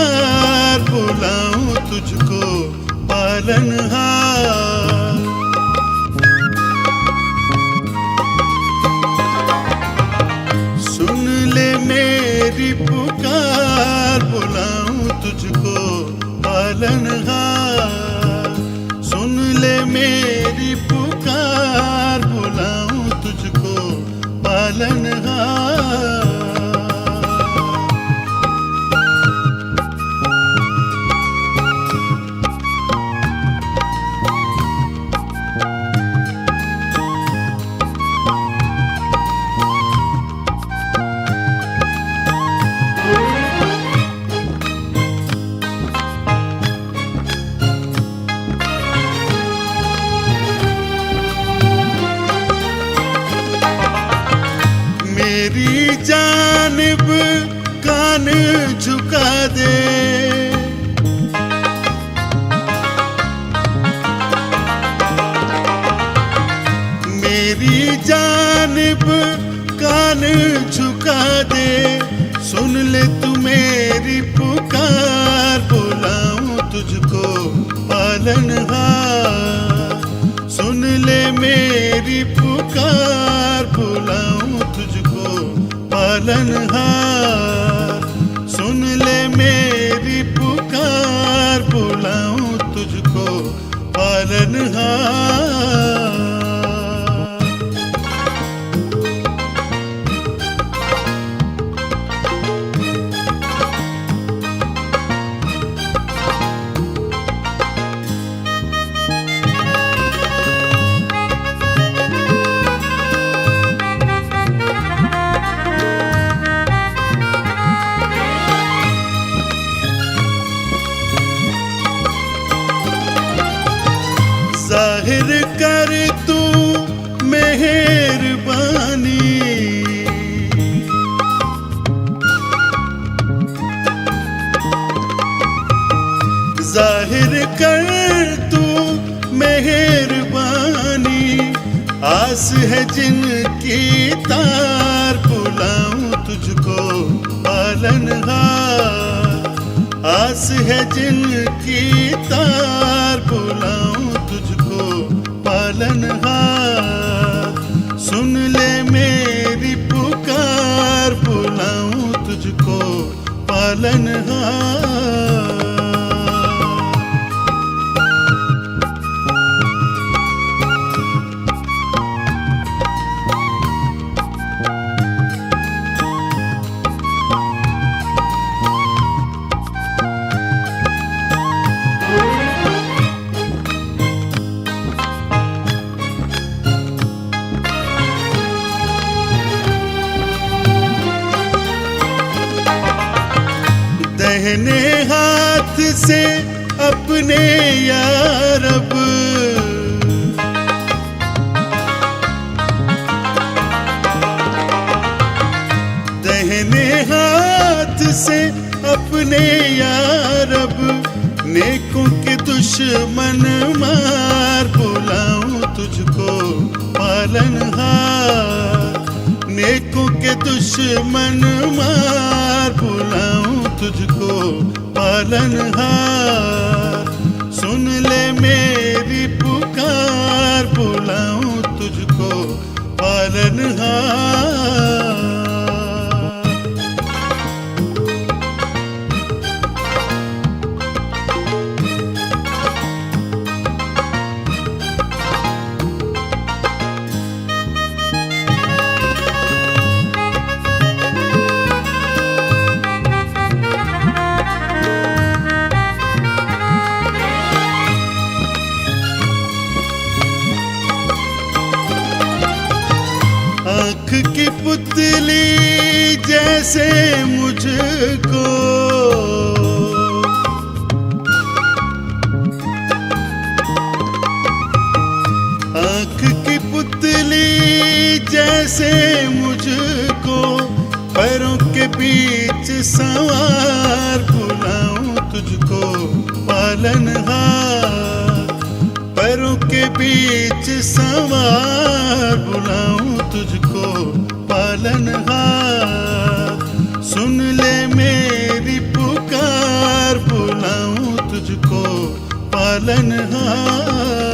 पुकार बुलाऊं तुझको पालनहार। सुन ले मेरी पुकार बुलाऊं तुझको पालनहार। सुन ले मेरी पुकार बुलाऊं तुझको पालनहार। मेरी जानिब कान झुका दे, मेरी जानिब कान झुका दे। सुन ले तू मेरी पुकार बुलाऊं तुझको पालनहार। सुन ले मेरी पुकार बुलाऊं तुझको पालनहार। सुन ले मेरी पुकार बुलाऊं तुझको पालनहार। जाहिर कर तू मेहरबानी, जाहिर कर तू मेहरबानी। आस है जिनकी तार बुलाऊं तुझको पालनहार। आस है जिनकी तार बुलाऊं तुझको पालनहार। सुन ले मेरी पुकार बुलाऊं तुझको पालनहार। दहने हाथ से अपने या रब, दहने हाथ से अपने या रब। नेकों के दुश्मन मार बुलाऊं तुझको पालनहार। नेकों के दुश्मन मार बुलाऊं तुझको पालनहार। सुन ले मेरी पुकार बुलाऊं तुझको पालनहार। आँख की पुतली जैसे मुझको, आँख की पुतली जैसे मुझको। पैरों के बीच सवार बुलाऊं तुझको पालनहार। पैरों के बीच सवार बुलाऊं तुझको पालनहार। सुन ले मेरी पुकार पालनहार।